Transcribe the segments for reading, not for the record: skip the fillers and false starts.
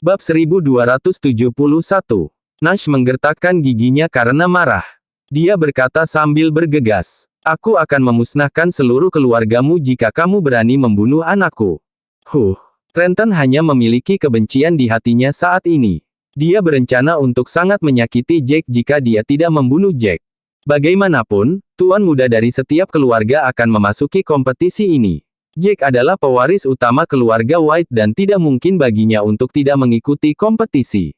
Bab 1271. Nash menggertakkan giginya karena marah. Dia berkata sambil bergegas, "Aku akan memusnahkan seluruh keluargamu jika kamu berani membunuh anakku." Trenton hanya memiliki kebencian di hatinya saat ini. Dia berencana untuk sangat menyakiti Jack jika dia tidak membunuh Jack. Bagaimanapun, tuan muda dari setiap keluarga akan memasuki kompetisi ini. Jack adalah pewaris utama keluarga White dan tidak mungkin baginya untuk tidak mengikuti kompetisi.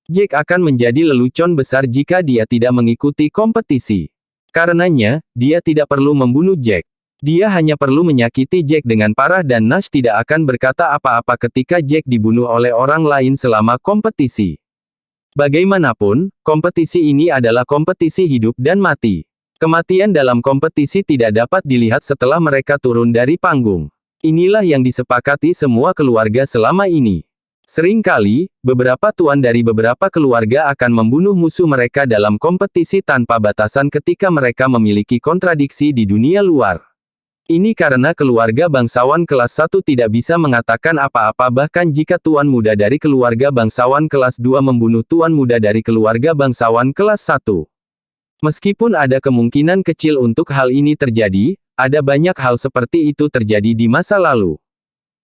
Jack akan menjadi lelucon besar jika dia tidak mengikuti kompetisi. Karenanya, dia tidak perlu membunuh Jack. Dia hanya perlu menyakiti Jack dengan parah dan Nash tidak akan berkata apa-apa ketika Jack dibunuh oleh orang lain selama kompetisi. Bagaimanapun, kompetisi ini adalah kompetisi hidup dan mati. Kematian dalam kompetisi tidak dapat dilihat setelah mereka turun dari panggung. Inilah yang disepakati semua keluarga selama ini. Seringkali, beberapa tuan dari beberapa keluarga akan membunuh musuh mereka dalam kompetisi tanpa batasan ketika mereka memiliki kontradiksi di dunia luar. Ini karena keluarga bangsawan kelas 1 tidak bisa mengatakan apa-apa bahkan jika tuan muda dari keluarga bangsawan kelas 2 membunuh tuan muda dari keluarga bangsawan kelas 1. Meskipun ada kemungkinan kecil untuk hal ini terjadi, ada banyak hal seperti itu terjadi di masa lalu.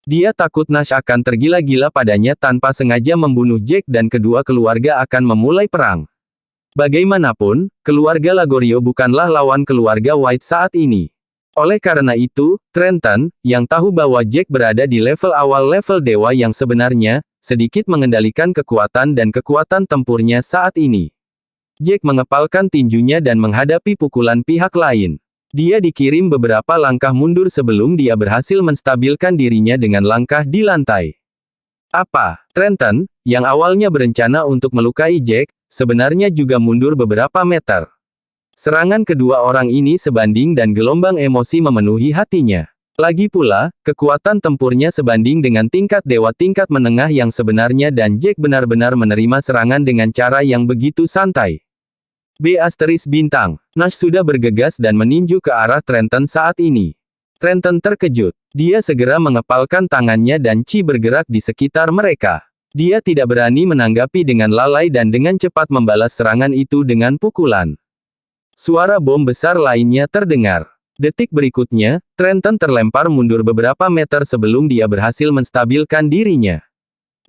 Dia takut Nash akan tergila-gila padanya tanpa sengaja membunuh Jack dan kedua keluarga akan memulai perang. Bagaimanapun, keluarga Lagorio bukanlah lawan keluarga White saat ini. Oleh karena itu, Trenton, yang tahu bahwa Jack berada di level awal level dewa yang sebenarnya, sedikit mengendalikan kekuatan dan kekuatan tempurnya saat ini. Jack mengepalkan tinjunya dan menghadapi pukulan pihak lain. Dia dikirim beberapa langkah mundur sebelum dia berhasil menstabilkan dirinya dengan langkah di lantai. Apa? Trenton, yang awalnya berencana untuk melukai Jack, sebenarnya juga mundur beberapa meter. Serangan kedua orang ini sebanding dan gelombang emosi memenuhi hatinya. Lagi pula, kekuatan tempurnya sebanding dengan tingkat dewa tingkat menengah yang sebenarnya dan Jack benar-benar menerima serangan dengan cara yang begitu santai. Bintang. Nash sudah bergegas dan meninju ke arah Trenton saat ini. Trenton terkejut. Dia segera mengepalkan tangannya dan Chi bergerak di sekitar mereka. Dia tidak berani menanggapi dengan lalai dan dengan cepat membalas serangan itu dengan pukulan. Suara bom besar lainnya terdengar. Detik berikutnya, Trenton terlempar mundur beberapa meter sebelum dia berhasil menstabilkan dirinya.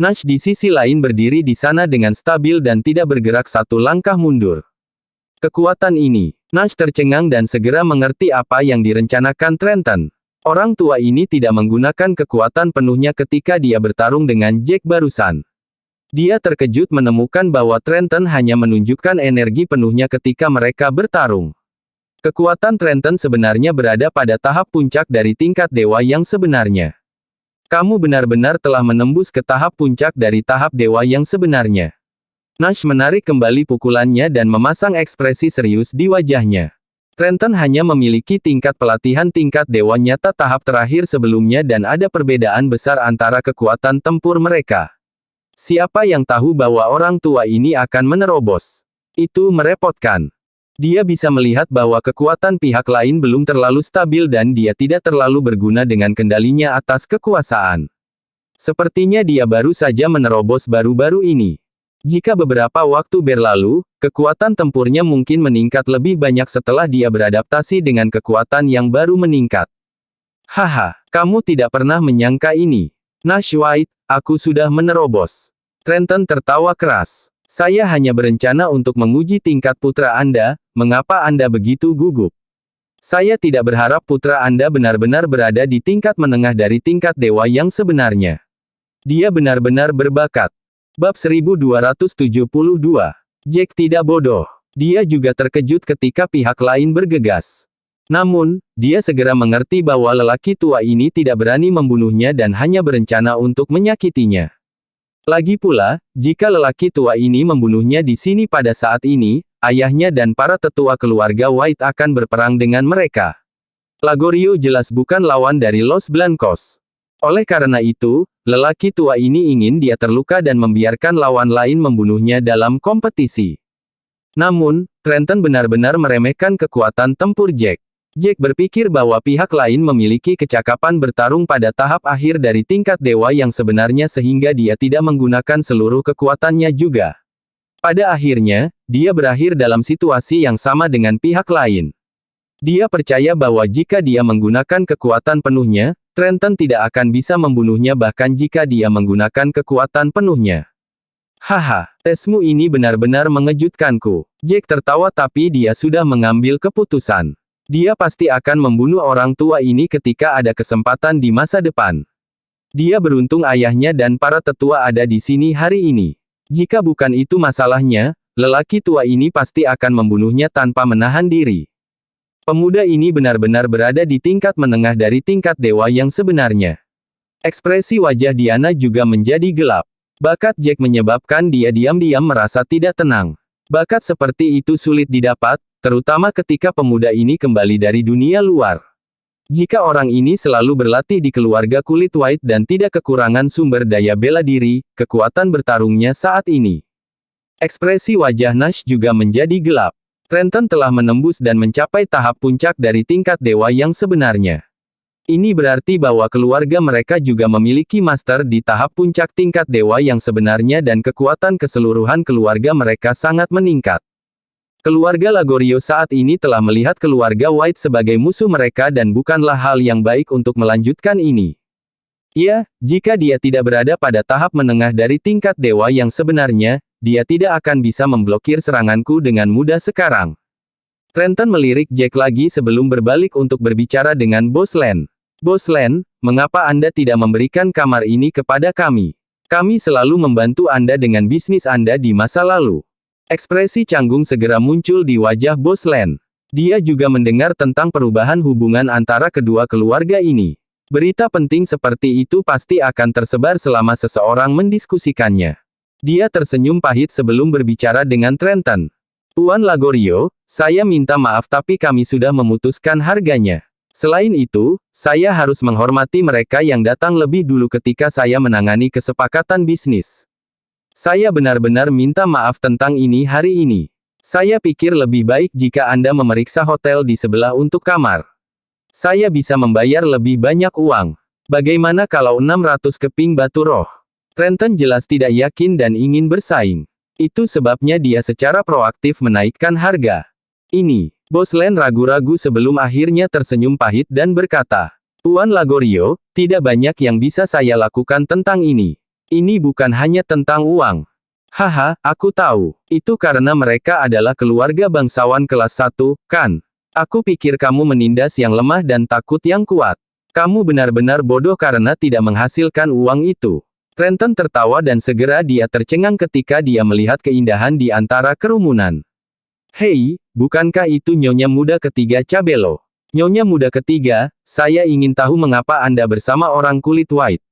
Nash di sisi lain berdiri di sana dengan stabil dan tidak bergerak satu langkah mundur. Kekuatan ini, Nash tercengang dan segera mengerti apa yang direncanakan Trenton. Orang tua ini tidak menggunakan kekuatan penuhnya ketika dia bertarung dengan Jack barusan. Dia terkejut menemukan bahwa Trenton hanya menunjukkan energi penuhnya ketika mereka bertarung. Kekuatan Trenton sebenarnya berada pada tahap puncak dari tingkat dewa yang sebenarnya. Kamu benar-benar telah menembus ke tahap puncak dari tahap dewa yang sebenarnya. Nash menarik kembali pukulannya dan memasang ekspresi serius di wajahnya. Trenton hanya memiliki tingkat pelatihan tingkat dewa nyata tahap terakhir sebelumnya dan ada perbedaan besar antara kekuatan tempur mereka. Siapa yang tahu bahwa orang tua ini akan menerobos? Itu merepotkan. Dia bisa melihat bahwa kekuatan pihak lain belum terlalu stabil dan dia tidak terlalu berguna dengan kendalinya atas kekuasaan. Sepertinya dia baru saja menerobos baru-baru ini. Jika beberapa waktu berlalu, kekuatan tempurnya mungkin meningkat lebih banyak setelah dia beradaptasi dengan kekuatan yang baru meningkat. Haha, kamu tidak pernah menyangka ini. Nash White, aku sudah menerobos. Trenton tertawa keras. Saya hanya berencana untuk menguji tingkat putra Anda, mengapa Anda begitu gugup? Saya tidak berharap putra Anda benar-benar berada di tingkat menengah dari tingkat dewa yang sebenarnya. Dia benar-benar berbakat. Bab 1272. Jack tidak bodoh. Dia juga terkejut ketika pihak lain bergegas. Namun, dia segera mengerti bahwa lelaki tua ini tidak berani membunuhnya dan hanya berencana untuk menyakitinya. Lagi pula, jika lelaki tua ini membunuhnya di sini pada saat ini, ayahnya dan para tetua keluarga White akan berperang dengan mereka. Lagorio jelas bukan lawan dari Los Blancos. Oleh karena itu, lelaki tua ini ingin dia terluka dan membiarkan lawan lain membunuhnya dalam kompetisi. Namun, Trenton benar-benar meremehkan kekuatan tempur Jack. Jack berpikir bahwa pihak lain memiliki kecakapan bertarung pada tahap akhir dari tingkat dewa yang sebenarnya sehingga dia tidak menggunakan seluruh kekuatannya juga. Pada akhirnya, dia berakhir dalam situasi yang sama dengan pihak lain. Dia percaya bahwa jika dia menggunakan kekuatan penuhnya, Trenton tidak akan bisa membunuhnya bahkan jika dia menggunakan kekuatan penuhnya. Haha, tesmu ini benar-benar mengejutkanku. Jack tertawa tapi dia sudah mengambil keputusan. Dia pasti akan membunuh orang tua ini ketika ada kesempatan di masa depan. Dia beruntung ayahnya dan para tetua ada di sini hari ini. Jika bukan itu masalahnya, lelaki tua ini pasti akan membunuhnya tanpa menahan diri. Pemuda ini benar-benar berada di tingkat menengah dari tingkat dewa yang sebenarnya. Ekspresi wajah Diana juga menjadi gelap. Bakat Jack menyebabkan dia diam-diam merasa tidak tenang. Bakat seperti itu sulit didapat, terutama ketika pemuda ini kembali dari dunia luar. Jika orang ini selalu berlatih di keluarga kulit white dan tidak kekurangan sumber daya bela diri, kekuatan bertarungnya saat ini. Ekspresi wajah Nash juga menjadi gelap. Trenton telah menembus dan mencapai tahap puncak dari tingkat dewa yang sebenarnya. Ini berarti bahwa keluarga mereka juga memiliki master di tahap puncak tingkat dewa yang sebenarnya dan kekuatan keseluruhan keluarga mereka sangat meningkat. Keluarga Lagorio saat ini telah melihat keluarga White sebagai musuh mereka dan bukanlah hal yang baik untuk melanjutkan ini. Ya, jika dia tidak berada pada tahap menengah dari tingkat dewa yang sebenarnya, dia tidak akan bisa memblokir seranganku dengan mudah sekarang. Trenton melirik Jack lagi sebelum berbalik untuk berbicara dengan Bos Len. Bos Len, mengapa Anda tidak memberikan kamar ini kepada kami? Kami selalu membantu Anda dengan bisnis Anda di masa lalu. Ekspresi canggung segera muncul di wajah Bos Len. Dia juga mendengar tentang perubahan hubungan antara kedua keluarga ini. Berita penting seperti itu pasti akan tersebar selama seseorang mendiskusikannya. Dia tersenyum pahit sebelum berbicara dengan Trenton. Tuan Lagorio, saya minta maaf tapi kami sudah memutuskan harganya. Selain itu, saya harus menghormati mereka yang datang lebih dulu ketika saya menangani kesepakatan bisnis. Saya benar-benar minta maaf tentang ini hari ini. Saya pikir lebih baik jika Anda memeriksa hotel di sebelah untuk kamar. Saya bisa membayar lebih banyak uang. Bagaimana kalau 600 keping batu roh? Trenton jelas tidak yakin dan ingin bersaing. Itu sebabnya dia secara proaktif menaikkan harga. Ini. Bos Len ragu-ragu sebelum akhirnya tersenyum pahit dan berkata, Tuan Lagorio, tidak banyak yang bisa saya lakukan tentang ini. Ini bukan hanya tentang uang. Haha, aku tahu. Itu karena mereka adalah keluarga bangsawan kelas 1, kan? Aku pikir kamu menindas yang lemah dan takut yang kuat. Kamu benar-benar bodoh karena tidak menghasilkan uang itu. Trenton tertawa dan segera dia tercengang ketika dia melihat keindahan di antara kerumunan. Hei, bukankah itu Nyonya Muda ketiga Cabello? Nyonya Muda ketiga, saya ingin tahu mengapa Anda bersama orang kulit white.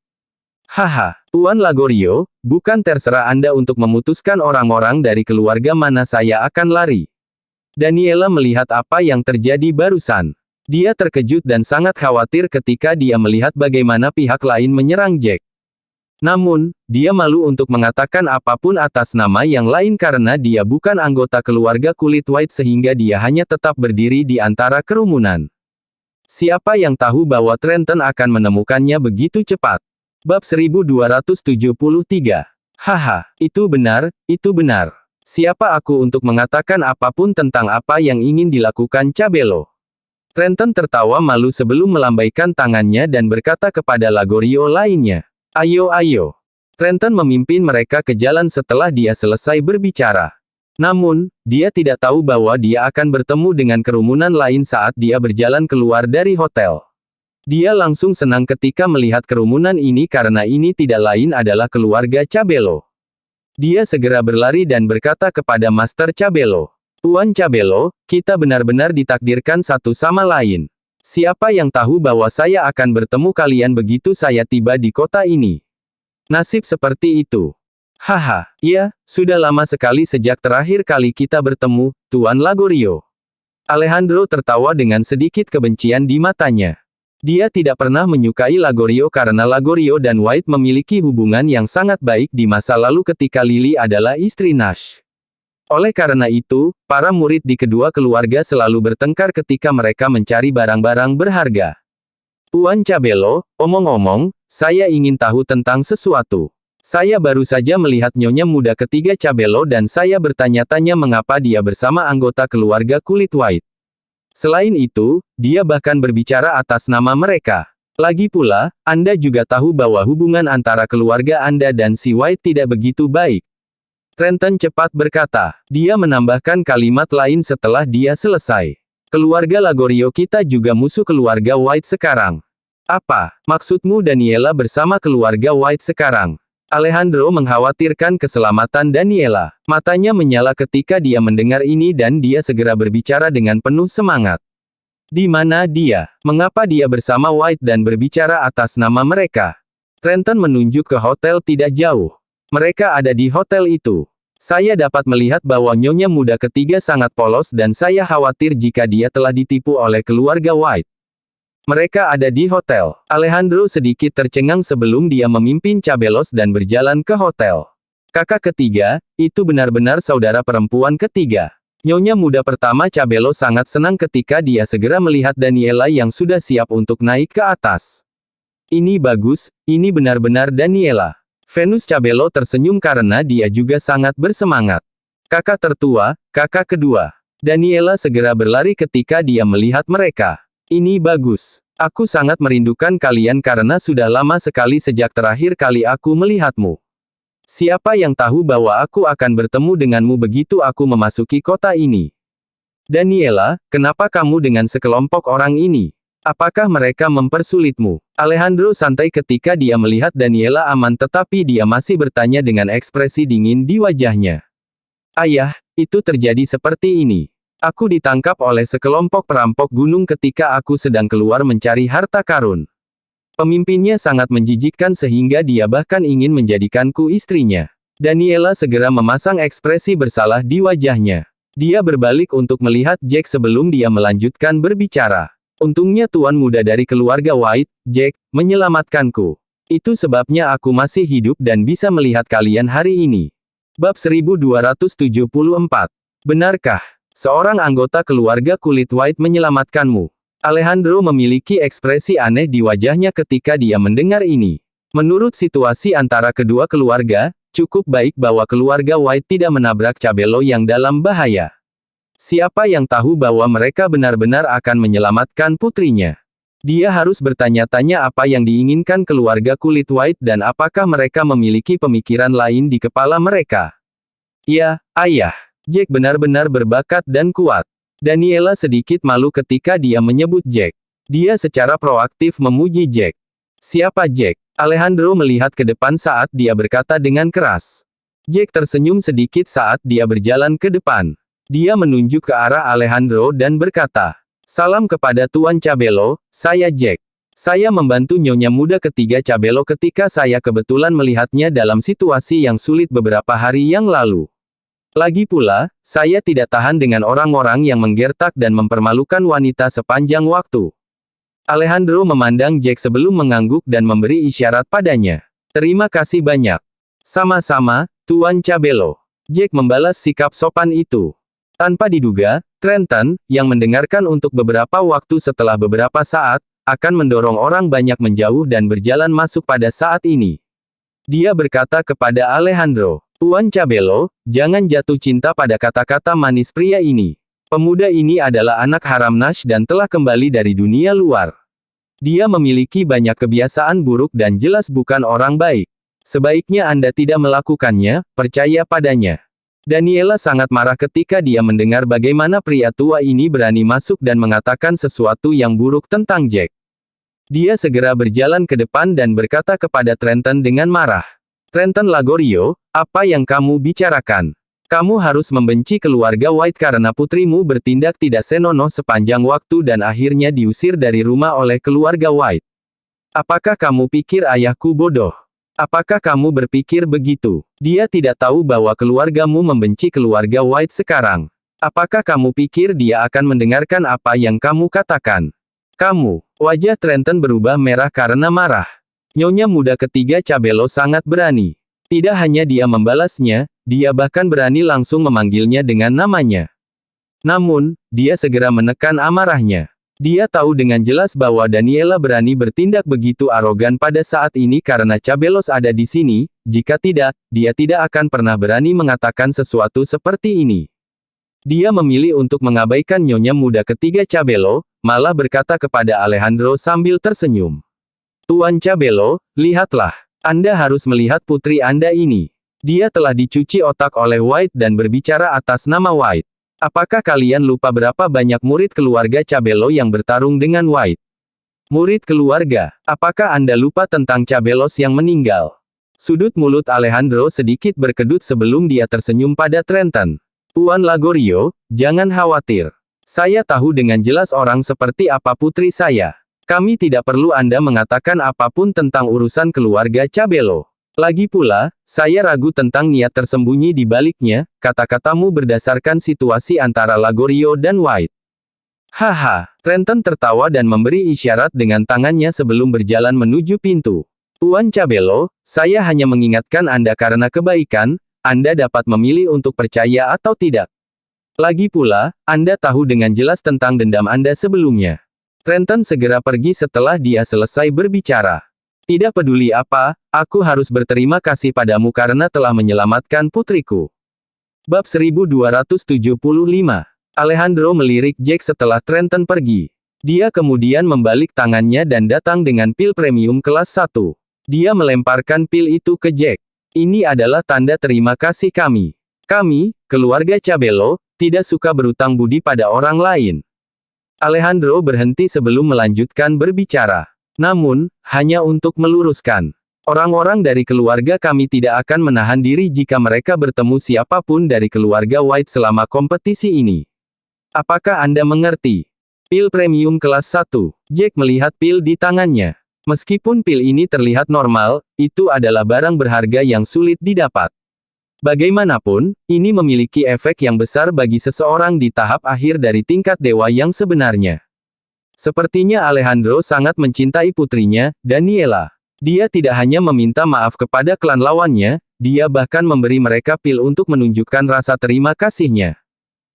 Haha, Tuan Lagorio, bukan terserah Anda untuk memutuskan orang-orang dari keluarga mana saya akan lari. Daniela melihat apa yang terjadi barusan. Dia terkejut dan sangat khawatir ketika dia melihat bagaimana pihak lain menyerang Jack. Namun, dia malu untuk mengatakan apapun atas nama yang lain karena dia bukan anggota keluarga kulit white sehingga dia hanya tetap berdiri di antara kerumunan. Siapa yang tahu bahwa Trenton akan menemukannya begitu cepat? Bab 1273. Haha, itu benar, itu benar. Siapa aku untuk mengatakan apapun tentang apa yang ingin dilakukan Cabello? Trenton tertawa malu sebelum melambaikan tangannya dan berkata kepada Lagorio lainnya. Ayo ayo. Trenton memimpin mereka ke jalan setelah dia selesai berbicara. Namun, dia tidak tahu bahwa dia akan bertemu dengan kerumunan lain saat dia berjalan keluar dari hotel. Dia langsung senang ketika melihat kerumunan ini karena ini tidak lain adalah keluarga Cabello. Dia segera berlari dan berkata kepada Master Cabello. Tuan Cabello, kita benar-benar ditakdirkan satu sama lain. Siapa yang tahu bahwa saya akan bertemu kalian begitu saya tiba di kota ini? Nasib seperti itu. Haha, iya, sudah lama sekali sejak terakhir kali kita bertemu, Tuan Lagorio. Alejandro tertawa dengan sedikit kebencian di matanya. Dia tidak pernah menyukai Lagorio karena Lagorio dan White memiliki hubungan yang sangat baik di masa lalu ketika Lily adalah istri Nash. Oleh karena itu, para murid di kedua keluarga selalu bertengkar ketika mereka mencari barang-barang berharga. Tuan Cabello, omong-omong, saya ingin tahu tentang sesuatu. Saya baru saja melihat nyonya muda ketiga Cabello dan saya bertanya-tanya mengapa dia bersama anggota keluarga kulit white. Selain itu, dia bahkan berbicara atas nama mereka. Lagi pula, Anda juga tahu bahwa hubungan antara keluarga Anda dan si White tidak begitu baik. Trenton cepat berkata. Dia menambahkan kalimat lain setelah dia selesai. Keluarga Lagorio kita juga musuh keluarga White sekarang. Apa maksudmu Daniela bersama keluarga White sekarang? Alejandro mengkhawatirkan keselamatan Daniela. Matanya menyala ketika dia mendengar ini dan dia segera berbicara dengan penuh semangat. Di mana dia? Mengapa dia bersama White dan berbicara atas nama mereka? Trenton menunjuk ke hotel tidak jauh. Mereka ada di hotel itu. Saya dapat melihat bahwa nyonya muda ketiga sangat polos dan saya khawatir jika dia telah ditipu oleh keluarga White. Mereka ada di hotel. Alejandro sedikit tercengang sebelum dia memimpin Cabellos dan berjalan ke hotel. Kakak ketiga, itu benar-benar saudara perempuan ketiga. Nyonya muda pertama Cabello sangat senang ketika dia segera melihat Daniela yang sudah siap untuk naik ke atas. Ini bagus, ini benar-benar Daniela. Venus Cabello tersenyum karena dia juga sangat bersemangat. Kakak tertua, kakak kedua. Daniela segera berlari ketika dia melihat mereka. Ini bagus. Aku sangat merindukan kalian karena sudah lama sekali sejak terakhir kali aku melihatmu. Siapa yang tahu bahwa aku akan bertemu denganmu begitu aku memasuki kota ini? Daniela, kenapa kamu dengan sekelompok orang ini? Apakah mereka mempersulitmu? Alejandro santai ketika dia melihat Daniela aman tetapi dia masih bertanya dengan ekspresi dingin di wajahnya. Ayah, itu terjadi seperti ini. Aku ditangkap oleh sekelompok perampok gunung ketika aku sedang keluar mencari harta karun. Pemimpinnya sangat menjijikkan sehingga dia bahkan ingin menjadikanku istrinya. Daniela segera memasang ekspresi bersalah di wajahnya. Dia berbalik untuk melihat Jack sebelum dia melanjutkan berbicara. Untungnya tuan muda dari keluarga White, Jack, menyelamatkanku. Itu sebabnya aku masih hidup dan bisa melihat kalian hari ini. Bab 1274. Benarkah seorang anggota keluarga kulit White menyelamatkanmu? Alejandro memiliki ekspresi aneh di wajahnya ketika dia mendengar ini. Menurut situasi antara kedua keluarga, cukup baik bahwa keluarga White tidak menabrak Cabello yang dalam bahaya. Siapa yang tahu bahwa mereka benar-benar akan menyelamatkan putrinya? Dia harus bertanya-tanya apa yang diinginkan keluarga kulit White dan apakah mereka memiliki pemikiran lain di kepala mereka. Ya, ayah. Jack benar-benar berbakat dan kuat. Daniela sedikit malu ketika dia menyebut Jack. Dia secara proaktif memuji Jack. Siapa Jack? Alejandro melihat ke depan saat dia berkata dengan keras. Jack tersenyum sedikit saat dia berjalan ke depan. Dia menunjuk ke arah Alejandro dan berkata, salam kepada Tuan Cabello, saya Jack. Saya membantu nyonya muda ketiga Cabello ketika saya kebetulan melihatnya dalam situasi yang sulit beberapa hari yang lalu. Lagi pula, saya tidak tahan dengan orang-orang yang menggertak dan mempermalukan wanita sepanjang waktu. Alejandro memandang Jack sebelum mengangguk dan memberi isyarat padanya. Terima kasih banyak. Sama-sama, Tuan Cabello. Jack membalas sikap sopan itu. Tanpa diduga, Trenton, yang mendengarkan untuk beberapa waktu setelah beberapa saat, akan mendorong orang banyak menjauh dan berjalan masuk pada saat ini. Dia berkata kepada Alejandro, Tuan Cabello, jangan jatuh cinta pada kata-kata manis pria ini. Pemuda ini adalah anak haram Nash dan telah kembali dari dunia luar. Dia memiliki banyak kebiasaan buruk dan jelas bukan orang baik. Sebaiknya Anda tidak melakukannya, percaya padanya. Daniela sangat marah ketika dia mendengar bagaimana pria tua ini berani masuk dan mengatakan sesuatu yang buruk tentang Jack. Dia segera berjalan ke depan dan berkata kepada Trenton dengan marah. Trenton Lagorio, apa yang kamu bicarakan? Kamu harus membenci keluarga White karena putrimu bertindak tidak senonoh sepanjang waktu dan akhirnya diusir dari rumah oleh keluarga White. Apakah kamu pikir ayahku bodoh? Apakah kamu berpikir begitu? Dia tidak tahu bahwa keluargamu membenci keluarga White sekarang. Apakah kamu pikir dia akan mendengarkan apa yang kamu katakan? Kamu. Wajah Trenton berubah merah karena marah. Nyonya muda ketiga Cabello sangat berani. Tidak hanya dia membalasnya, dia bahkan berani langsung memanggilnya dengan namanya. Namun, dia segera menekan amarahnya. Dia tahu dengan jelas bahwa Daniela berani bertindak begitu arogan pada saat ini karena Cabelos ada di sini, jika tidak, dia tidak akan pernah berani mengatakan sesuatu seperti ini. Dia memilih untuk mengabaikan nyonya muda ketiga Cabelo, malah berkata kepada Alejandro sambil tersenyum. Tuan Cabelo, lihatlah. Anda harus melihat putri Anda ini. Dia telah dicuci otak oleh White dan berbicara atas nama White. Apakah kalian lupa berapa banyak murid keluarga Cabelo yang bertarung dengan White? Murid keluarga, apakah Anda lupa tentang Cabelos yang meninggal? Sudut mulut Alejandro sedikit berkedut sebelum dia tersenyum pada Trenton. Tuan Lagorio, jangan khawatir. Saya tahu dengan jelas orang seperti apa putri saya. Kami tidak perlu Anda mengatakan apapun tentang urusan keluarga Cabelo. Lagi pula, saya ragu tentang niat tersembunyi di baliknya, kata-katamu berdasarkan situasi antara Lagorio dan White. Haha, Trenton tertawa dan memberi isyarat dengan tangannya sebelum berjalan menuju pintu. Tuan Cabelo, saya hanya mengingatkan Anda karena kebaikan, Anda dapat memilih untuk percaya atau tidak. Lagi pula, Anda tahu dengan jelas tentang dendam Anda sebelumnya. Trenton segera pergi setelah dia selesai berbicara. Tidak peduli apa, aku harus berterima kasih padamu karena telah menyelamatkan putriku. Bab 1275. Alejandro melirik Jack setelah Trenton pergi. Dia kemudian membalik tangannya dan datang dengan pil premium kelas 1. Dia melemparkan pil itu ke Jack. Ini adalah tanda terima kasih kami. Kami, keluarga Cabelo, tidak suka berutang budi pada orang lain. Alejandro berhenti sebelum melanjutkan berbicara. Namun, hanya untuk meluruskan. Orang-orang dari keluarga kami tidak akan menahan diri jika mereka bertemu siapapun dari keluarga White selama kompetisi ini. Apakah Anda mengerti? Pil premium kelas 1. Jack melihat pil di tangannya. Meskipun pil ini terlihat normal, itu adalah barang berharga yang sulit didapat. Bagaimanapun, ini memiliki efek yang besar bagi seseorang di tahap akhir dari tingkat dewa yang sebenarnya. Sepertinya Alejandro sangat mencintai putrinya, Daniela. Dia tidak hanya meminta maaf kepada klan lawannya, dia bahkan memberi mereka pil untuk menunjukkan rasa terima kasihnya.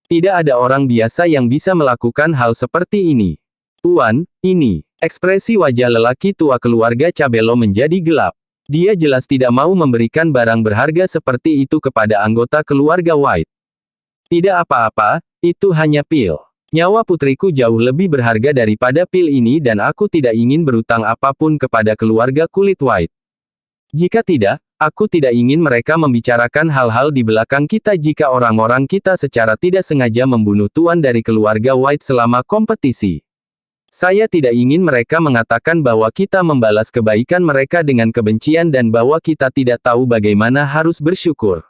Tidak ada orang biasa yang bisa melakukan hal seperti ini. Tuan, ini. Ekspresi wajah lelaki tua keluarga Cabelo menjadi gelap. Dia jelas tidak mau memberikan barang berharga seperti itu kepada anggota keluarga White. Tidak apa-apa, itu hanya pil. Nyawa putriku jauh lebih berharga daripada pil ini dan aku tidak ingin berutang apapun kepada keluarga kulit White. Jika tidak, aku tidak ingin mereka membicarakan hal-hal di belakang kita jika orang-orang kita secara tidak sengaja membunuh tuan dari keluarga White selama kompetisi. Saya tidak ingin mereka mengatakan bahwa kita membalas kebaikan mereka dengan kebencian dan bahwa kita tidak tahu bagaimana harus bersyukur.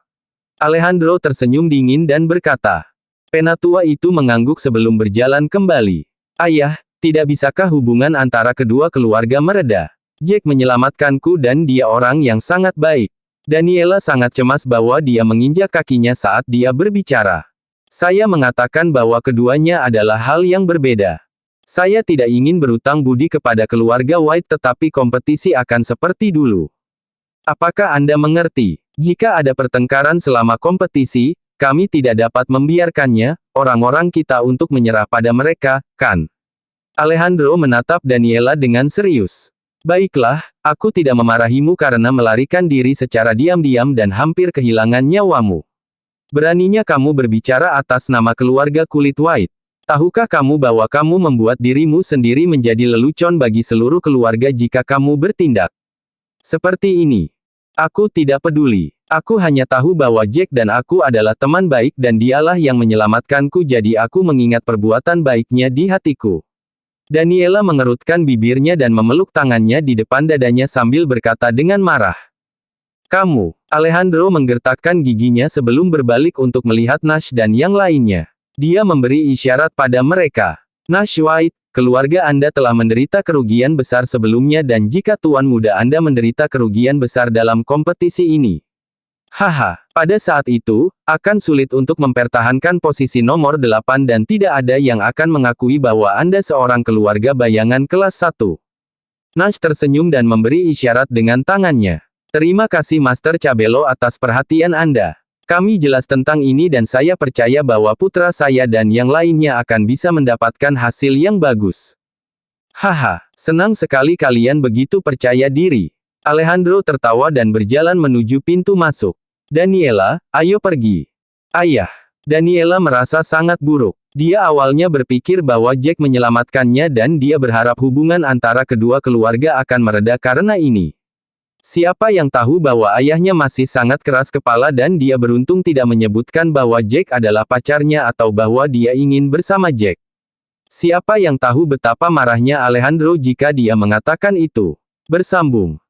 Alejandro tersenyum dingin dan berkata. Penatua itu mengangguk sebelum berjalan kembali. Ayah, tidak bisakah hubungan antara kedua keluarga mereda? Jack menyelamatkanku dan dia orang yang sangat baik. Daniela sangat cemas bahwa dia menginjak kakinya saat dia berbicara. Saya mengatakan bahwa keduanya adalah hal yang berbeda. Saya tidak ingin berutang budi kepada keluarga White tetapi kompetisi akan seperti dulu. Apakah Anda mengerti? Jika ada pertengkaran selama kompetisi, kami tidak dapat membiarkannya, orang-orang kita untuk menyerah pada mereka, kan? Alejandro menatap Daniela dengan serius. Baiklah, aku tidak memarahimu karena melarikan diri secara diam-diam dan hampir kehilangan nyawamu. Beraninya kamu berbicara atas nama keluarga kulit White. Tahukah kamu bahwa kamu membuat dirimu sendiri menjadi lelucon bagi seluruh keluarga jika kamu bertindak seperti ini? Aku tidak peduli. Aku hanya tahu bahwa Jack dan aku adalah teman baik dan dialah yang menyelamatkanku jadi aku mengingat perbuatan baiknya di hatiku. Daniela mengerutkan bibirnya dan memeluk tangannya di depan dadanya sambil berkata dengan marah. Kamu, Alejandro menggertakkan giginya sebelum berbalik untuk melihat Nash dan yang lainnya. Dia memberi isyarat pada mereka. Nash White, keluarga Anda telah menderita kerugian besar sebelumnya dan jika tuan muda Anda menderita kerugian besar dalam kompetisi ini. Haha, pada saat itu, akan sulit untuk mempertahankan posisi nomor 8 dan tidak ada yang akan mengakui bahwa Anda seorang keluarga bayangan kelas 1. Nash tersenyum dan memberi isyarat dengan tangannya. Terima kasih Master Cabello atas perhatian Anda. Kami jelas tentang ini dan saya percaya bahwa putra saya dan yang lainnya akan bisa mendapatkan hasil yang bagus. Haha, senang sekali kalian begitu percaya diri. Alejandro tertawa dan berjalan menuju pintu masuk. Daniela, ayo pergi. Ayah. Daniela merasa sangat buruk. Dia awalnya berpikir bahwa Jack menyelamatkannya dan dia berharap hubungan antara kedua keluarga akan mereda karena ini. Siapa yang tahu bahwa ayahnya masih sangat keras kepala dan dia beruntung tidak menyebutkan bahwa Jack adalah pacarnya atau bahwa dia ingin bersama Jack. Siapa yang tahu betapa marahnya Alejandro jika dia mengatakan itu. Bersambung.